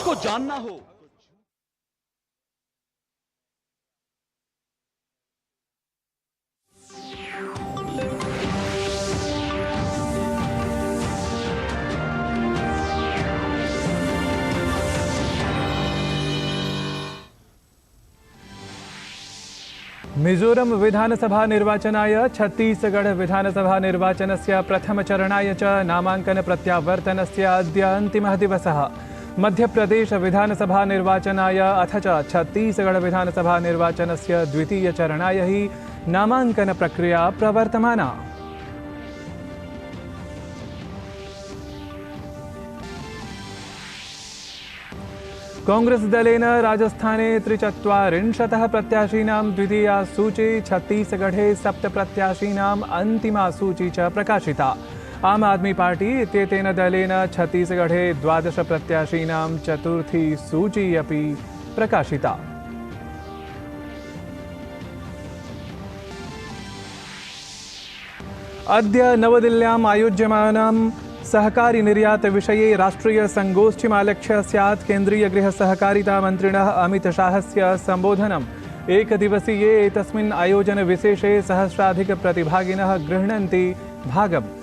को जानना हो। मिजोरम विधानसभा निर्वाचनाय छत्तीसगढ़ विधानसभा निर्वाचनस्य प्रथमचरणाय च नामांकन प्रत्यावर्तनस्य अद्य अन्तिमः दिवसः। मध्यप्रदेश विधानसभा निर्वाचनाय अथ च छत्तीसगढ़ विधानसभा निर्वाचनस्य द्वितीयचरणाय हि नामांकन प्रक्रिया प्रवर्तमाना। कांग्रेस दलेन राजस्थाने 43 प्रत्याशीनां द्वितीया सूची, छत्तीसगढ़े 7 प्रत्याशीनाम् अन्तिमा सूची च प्रकाशिता। आम आदमी पार्टी इत्येतेन दलेन छत्तीसगढ़े 12 प्रत्याशीनां चतुर्थी सूची अपि प्रकाशिता। अद्य नवदिल्ल्याम् आयोज्यमानं सहकारी निर्यात विषये राष्ट्रीय संगोष्ठीमालक्ष्य स्यात् केन्द्रीय गृह सहकारिता मन्त्रिणः अमित शाहस्य सम्बोधनम्। एकदिवसीये एतस्मिन् आयोजन विशेषे सहस्राधिक प्रतिभागिनः गृह्णन्ति भागम्।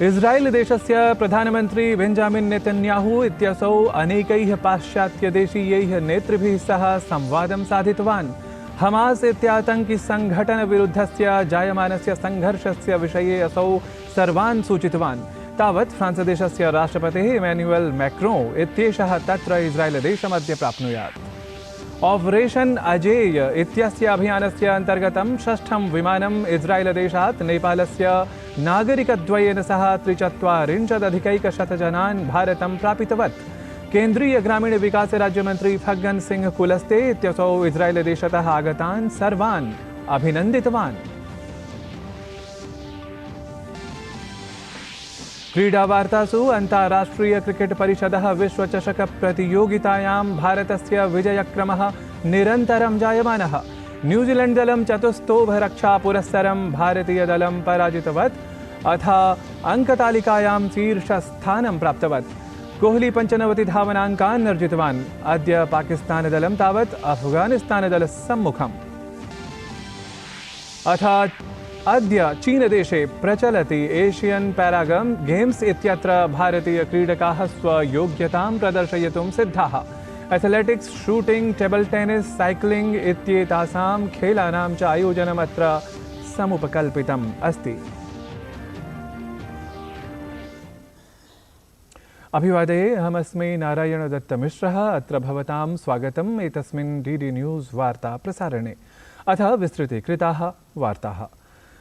इस्राएल देशस्य प्रधानमन्त्री बेंजामिन नेतन्याहू इत्यसौ अनेकैः पाश्चात्यदेशीयैः नेतृभिः सह संवादं साधितवान्। हमास इत्यातङ्कि संघटन विरुद्धस्य जायमानस्य संघर्षस्य विषये असौ सर्वान् सूचितवान्। तावत् फ्रांसदेशस्य राष्ट्रपतिः इमैनुएल मैक्रोन् इत्येषः तत्र इस्राएल देशमद्य प्राप्नुयात्। ऑपरेशन अजेय इत्यस्य अभियानस्य अन्तर्गतं षष्ठं विमानम् इस्राएलदेशात् नेपालस्य नागरिकद्वयेन सह 43 जनान् भारतं प्रापितवत्। केन्द्रीय ग्रामीण विकास राज्यमन्त्री फग्गन सिंह कुलस्ते इत्यसौ इस्राएलदेशतः आगतान् सर्वान् अभिनन्दितवान्। क्रीडावार्तासु अन्ताराष्ट्रीय क्रिकेट परिषदः विश्वचषक प्रतियोगितायां भारतस्य विजयक्रमः निरन्तरं जायमानः। न्यूजीलैंड दलं चतुस्तोभरक्षापुरस्सरं भारतीयदलं पराजितवत् अथ अंकतालिकायां शीर्षस्थानं प्राप्तवत्। कोहली 95 धावनाङ्कान् अर्जितवान्। अद्य पाकिस्तानदलं तावत् अफगानिस्तानदलसम्मुखम्। अथ अद्य चीनदेशे प्रचलति एशियन पैरागन गेम्स इत्यत्र भारतीय क्रीडकाः स्वयोग्यतां प्रदर्शयितुं सिद्धाः। Athletics, shooting, table tennis, cycling इत्येतासां खेलानां च आयोजनम् अत्र समुपकल्पितम् अस्ति। अभिवादे, अहमस्मि नारायण दत्तमिश्रः। अत्र भवतां स्वागतम् एतस्मिन् डीडी न्यूज़ वार्ता प्रसारणे। अथ विस्तृतीकृताः वार्ताः।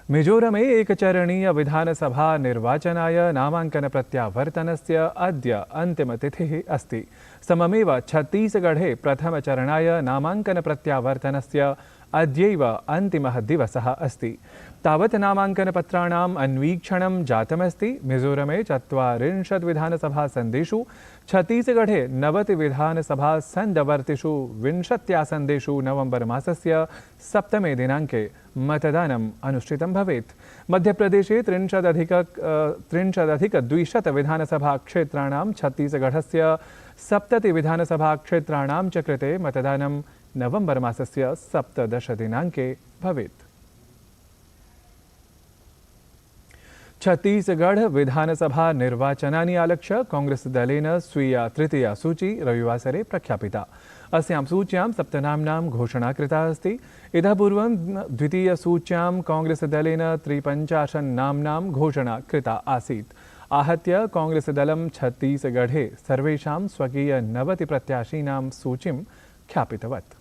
मिजोरमे एकचरणीय विधानसभा निर्वाचनाय नामांकन प्रत्यावर्तनस्य अद्य अन्तिमतिथिः अस्ति। सममेव छत्तीसगढ़े प्रथमचरणाय नामांकन प्रत्यावर्तनस्य अद्यैव अन्तिमः दिवसः अस्ति। तावत् नामांकनपत्राणाम् अन्वीक्षणं जातमस्ति। मिजोरमे 40 विधानसभासन्देषु, छत्तीसगढ़े 90 विधानसभासन्दवर्तिषु 20 आसन्देषु नवंबर मासस्य 7 दिनाङ्के मतदानम् अनुष्ठितं भवेत्। मध्यप्रदेशे 30 विधानसभा क्षेत्राणां, छत्तीसगढ़स्य 70 विधानसभा क्षेत्राणां च कृते मतदानं नवंबर मासस्य 17 दिनाङ्के भवेत्। छत्तीसगढ़ विधानसभा निर्वाचनानि आलक्ष्य कांग्रेस दलेन स्वीया तृतीया सूची रविवासरे प्रख्यापिता। अस्यां सूच्यां 7 नाम्नां घोषणा कृता अस्ति। इतः पूर्वं द्वितीयसूच्यां कांग्रेस दलेन 53 नाम्नां घोषणा कृता आसीत्। आहत्य कांग्रेस दलं छत्तीसगढ़े सर्वेषां स्वकीय 90 प्रत्याशीनां सूचीं ख्यापितवत्।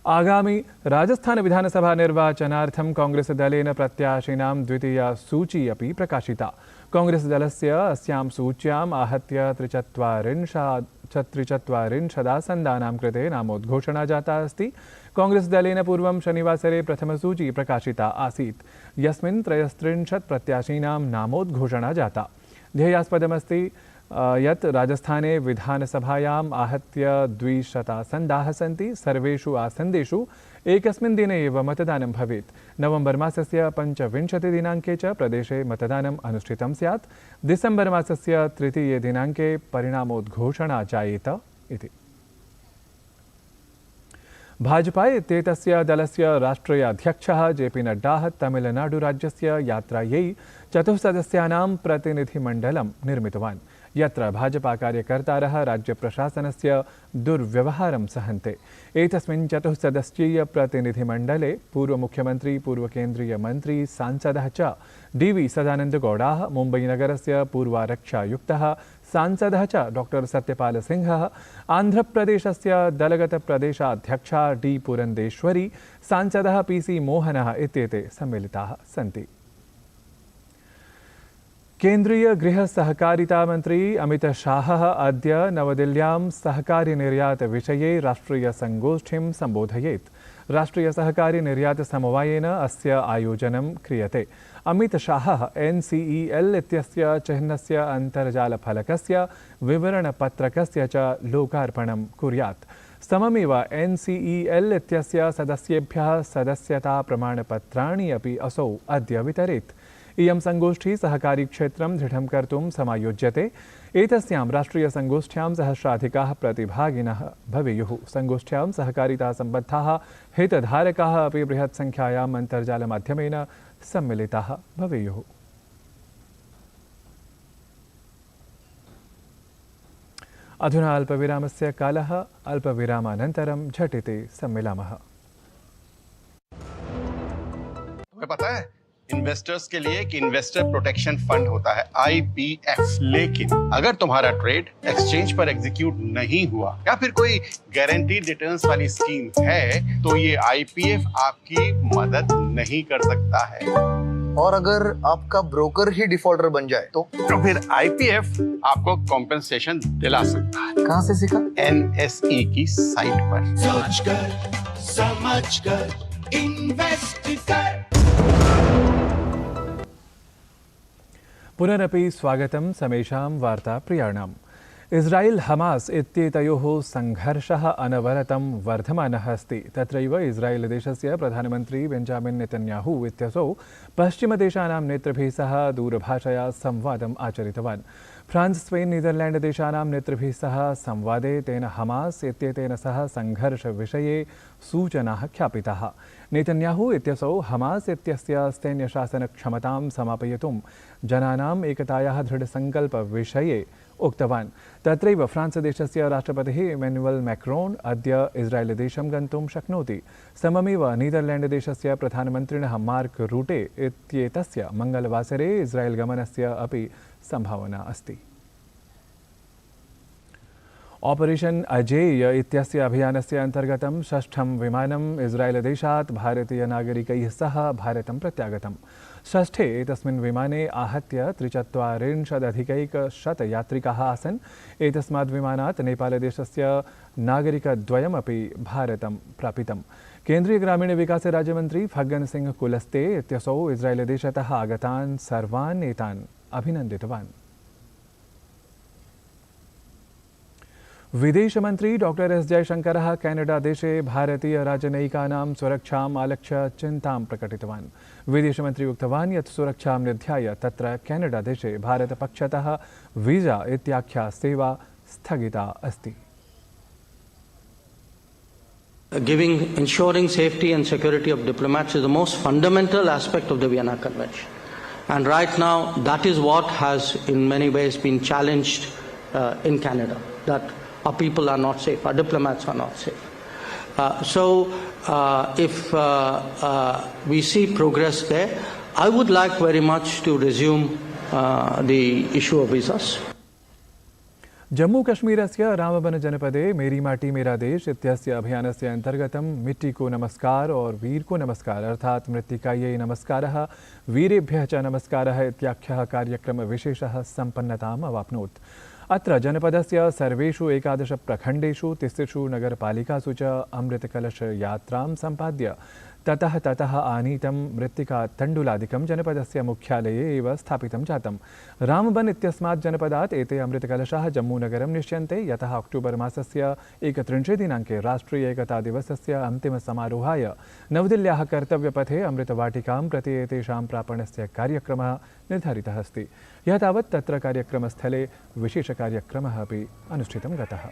आगामी राजस्थान विधानसभा निर्वाचनार्थं कांग्रेस दलेन प्रत्याशिनां द्वितीया सूची अपि प्रकाशिता। कांग्रेस दलस्य अस्यां सूच्याम् आहत्य 43 आसन्दानां कृते नामोद्घोषणा जाता अस्ति। कांग्रेस दलेन पूर्वं शनिवासरे प्रथमसूची प्रकाशिता आसीत्, यस्मिन् 33 प्रत्याशीनां नामोद्घोषणा जाता। ध्येयास्पदमस्ति यत् राजस्थाने विधानसभायाम् आहत्य 200 आसन्दाः सन्ति। सर्वेषु आसन्देषु एकस्मिन् दिने एव मतदानं भवेत्। नवम्बर् मासस्य 25 दिनाङ्के च प्रदेशे मतदानम् अनुष्ठितं स्यात्। डिसेम्बर् मासस्य 3 दिनाङ्के परिणामोद्घोषणा जायेत इति। भाजपा इत्येतस्य दलस्य राष्ट्रीयाध्यक्षः जेपी नड्डा तमिलनाडुराज्यस्य यात्रायै 4 सदस्यानां प्रतिनिधिमण्डलं निर्मितवान्, यत्र भाजपा कार्यकर्तारः राज्यप्रशासनस्य दुर्व्यवहारं सहन्ते। एतस्मिन् 4 सदस्यीय प्रतिनिधिमण्डले पूर्वमुख्यमन्त्री, पूर्वकेन्द्रीयमन्त्री, सांसदः च डीवी सदानन्दगौडाः, मुम्बईनगरस्य पूर्वारक्षायुक्तः सांसदः च डॉक्टर सत्यपाल सिंहः, आन्ध्रप्रदेशस्य दलगतप्रदेशाध्यक्षा डी पुरन्देश्वरी, सांसदः पीसी मोहनः इत्येते सम्मिलिताः सन्ति। केन्द्रीय गृह सहकारिता मन्त्री अमित शाहः अद्य नवदिल्ल्यां सहकारी निर्यात विषये राष्ट्रीय संगोष्ठीं सम्बोधयेत्। राष्ट्रीय सहकारी निर्यात समवायेन अस्य आयोजनं क्रियते। अमित शाहः NCEL इत्यस्य चिह्नस्य अन्तर्जालफलकस्य विवरणपत्रकस्य च लोकार्पणं कुर्यात्। सममेव NCEL इत्यस्य सदस्येभ्यः सदस्यताप्रमाणपत्राणि अपि असौ अद्य वितरेत्। इयं संगोष्ठी सहकारी क्षेत्रं दृढं कर्तुं समायोज्यते। एतस्यां राष्ट्रीय संगोष्ठ्यां सहस्राधिकाः प्रतिभागिनः भवेयुः। संगोष्ठ्यां सहकारितासम्बद्धाः हितधारकाः अपि बृहत् संख्यायाम् अन्तर्जालमाध्यमेन सम्मिलिताः भवेयुः। अधुना अल्पविरामस्य कालः। अल्पविरामानन्तरं झटिति सम्मिलामः। तुम्हें पता है इन्वेस्टर्स के लिए एक इन्वेस्टर प्रोटेक्शन फंड होता है IPF, लेकिन अगर तुम्हारा ट्रेड एक्सचेंज पर एग्जीक्यूट नहीं हुआ या फिर कोई गारंटीड रिटर्न्स वाली स्कीम है तो ये IPF आपकी मदद नहीं कर सकता है। और अगर आपका ब्रोकर ही डिफॉल्टर बन जाए तो फिर IPF आपको कॉम्पेंसेशन दिला सकता है। कहाँ से सीखा? NSE की साइट पर। सोचकर समझकर इन्वेस्ट कर। पुनरपि स्वागतं समेषां वार्ताप्रियाणाम्। इस्रायेल् हमास् इत्येतयोः संघर्षः अनवरतं वर्धमानः अस्ति। तत्रैव इस्रायेल् देशस्य प्रधानमन्त्री बेञ्जामिन् नेतन्याहू इत्यसौ पश्चिमदेशानां नेतृभिः सह दूरभाषया संवादम् आचरितवान्। फ्रान्स्, स्पेन्, नीदरलैण्ड् देशानां नेतृभिः सह संवादे तेन हमास् इत्येतेन सह संघर्षविषये सूचनाः ख्यापिताः। नेतन्याहू इत्यसौ हमास् इत्यस्य सैन्यशासनक्षमतां समापयितुं जनानाम् एकतायाः दृढसङ्कल्पविषये उक्तवान्। तत्रैव फ्रान्स् देशस्य राष्ट्रपतिः इमैनुअल् मैक्रोन् अद्य इस्रायेल् देशं गन्तुं शक्नोति। सममेव नीदरलैण्ड् देशस्य प्रधानमन्त्रिणः मार्क रूटे इत्येतस्य मङ्गलवासरे इस्रायेल् गमनस्य अपि सम्भावना अस्ति। ऑपरेशन अजेय इत्यस्य अभियानस्य अन्तर्गतं 6ठं विमानम् इस्रायेल् देशात् भारतीयनागरिकैः सह भारतं प्रत्यागतम्। 6ठे एतस्मिन् विमाने आहत्य 43,अधिकैकशत यात्रिकाः आसन्। एतस्मात् विमानात् नेपालदेशस्य नागरिकद्वयमपि भारतं प्रापितम्। केन्द्रीय ग्रामीणविकास राज्यमन्त्री फग्गन सिंह कुलस्ते इत्यसौ इस्रायेल् देशतः आगतान् सर्वान् नेतान् अभिनन्दितवान्। विदेशमन्त्री डॉक्टर एस जयशंकरः कैनडा देशे भारतीय राजनयिकानां सुरक्षाम् आलक्ष्य चिन्तां प्रकटितवान्। विदेशमन्त्री उक्तवान् यत् सुरक्षां निध्याय तत्र कैनडा देशे भारतपक्षतः वीजा इत्याख्या सेवा स्थगिता अस्ति। Ensuring safety and security of diplomats is the most fundamental aspect of the Vienna Convention. And right now, that is what has in many ways been challenged in Canada, that our people are not safe, our diplomats are not safe. If we see progress there, I would like very much to resume the issue of visas. Jammu कश्मीरस्य Ramban जनपदे मेरी माटी मेरा देश इत्यस्य अभियानस्य अन्तर्गतं मिट्टी को नमस्कार और वीर को नमस्कार अर्थात् मृत्तिकायै नमस्कारः वीरेभ्यः च नमस्कारः इत्याख्यः कार्यक्रमविशेषः सम्पन्नताम् अवाप्नोत्। अत्र जनपदस्य सर्वेषु 11 प्रखण्डेषु 30 नगरपालिकासु च अमृतकलश यात्रां सम्पाद्य ततः आनीतं मृत्तिकातण्डुलादिकं जनपदस्य मुख्यालये एव स्थापितं जातं। रामबन इत्यस्मात् जनपदात् एते अमृतकलशाः जम्मूनगरं निश्यन्ते, यतः अक्टोबर् मासस्य 31 दिनाङ्के राष्ट्रिय एकता दिवसस्य अन्तिमसमारोहाय नवदिल्ल्याः कर्तव्यपथे अमृतवाटिकां प्रति एतेषां प्रापणस्य कार्यक्रमः निर्धारितः अस्ति। यः तावत् तत्र कार्यक्रमस्थले विशेषकार्यक्रमः अपि अनुष्ठितं गतः।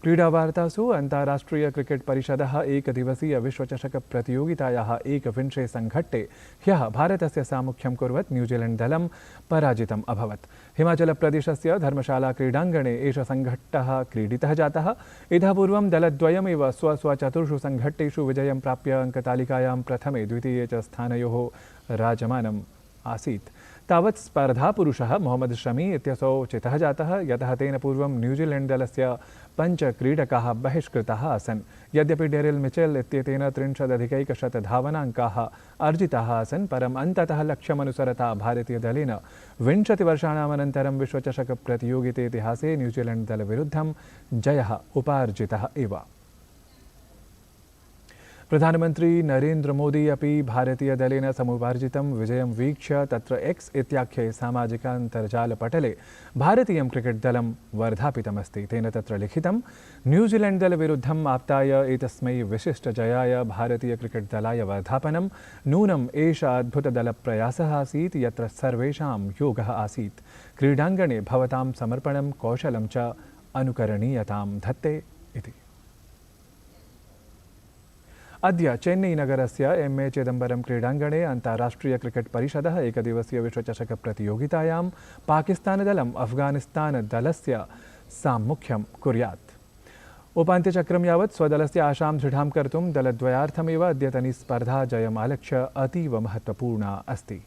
क्रीडावार्तासु अन्ताराष्ट्रिय क्रिकेट् परिषदः एकदिवसीय विश्वचषक प्रतियोगितायाः एकविंशे संघट्टे ह्यः भारतस्य सामुख्यं कुर्वत् न्यूजीलैण्ड् दलं पराजितम् अभवत्। हिमाचलप्रदेशस्य धर्मशाला क्रीडाङ्गणे एषः संघट्टः क्रीडितः जातः। इतः पूर्वं दलद्वयमेव स्वस्वचतुर्षु संघट्टेषु विजयं प्राप्य अङ्कतालिकायां प्रथमे द्वितीये च स्थानयोः राजमानम् आसीत्। तावत् स्पर्धापुरुषः मोहम्मद शमी इत्यसौ चितः जातः, यतः तेन पूर्वं न्यूजीलैण्ड् दलस्य 5 क्रीडकाः बहिष्कृताः आसन्। यद्यपि डेरिल् मिचेल् इत्येतेन 30 धावनाङ्काः अर्जिताः आसन्, परम् अन्ततः लक्ष्यमनुसरता भारतीयदलेन 20 वर्षाणाम् अनन्तरं विश्वचषकप्रतियोगिते इतिहासे न्यूजीलैण्ड् दलविरुद्धं जयः उपार्जितः एव। प्रधानमन्त्री नरेन्द्र मोदी अपि भारतीयदलेन समुपार्जितं विजयं वीक्ष्य तत्र एक्स् इत्याख्ये सामाजिकान्तर्जालपटले भारतीयं क्रिकेट् दलं वर्धापितमस्ति। तेन तत्र लिखितं, न्यूजीलैण्ड् दलविरुद्धम् आप्ताय एतस्मै विशिष्टजयाय भारतीय क्रिकेट् दलाय वर्धापनं नूनम् एषः अद्भुतदलप्रयासः आसीत्, यत्र सर्वेषां योगः आसीत्। क्रीडाङ्गणे भवतां समर्पणं कौशलं च अनुकरणीयतां धत्ते इति। अद्य चेन्नईनगरस्य एम् ए चिदम्बरं क्रीडाङ्गणे अन्ताराष्ट्रिय क्रिकेट् परिषदः एकदिवसीय विश्वचषकप्रतियोगितायां पाकिस्तानदलम् अफगानिस्तानदलस्य साम्मुख्यं कुर्यात्। उपान्त्यचक्रं यावत् स्वदलस्य आशां दृढां कर्तुं दलद्वयार्थमेव अद्यतनी स्पर्धा जयम् आलक्ष्य अतीव महत्त्वपूर्णा अस्ति।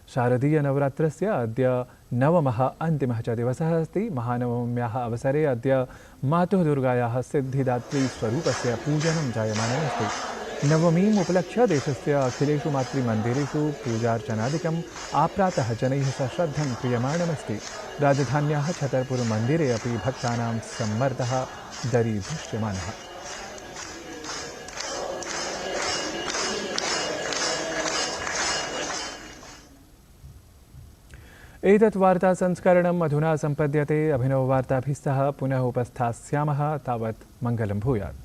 शारदीयनवरात्रस्य अद्य 9मः अन्तिमः च दिवसः अस्ति। महानवम्याः अवसरे अद्य मातुः दुर्गायाः सिद्धिदात्री-स्वरूपस्य पूजनं जायमानमस्ति। नवमीम् उपलक्ष्य देशस्य अखिलेषु मातृमन्दिरेषु पूजार्चनादिकम् आप्रातः जनैः सश्रद्धं क्रियमाणमस्ति। राजधान्याः छतरपुरमन्दिरे अपि भक्तानां सम्मर्दः दरीदृश्यमानः। एतत् वार्तासंस्करणम् अधुना सम्पद्यते। अभिनववार्ताभिः सह पुनः उपस्थास्यामः। तावत् मङ्गलं भूयात्।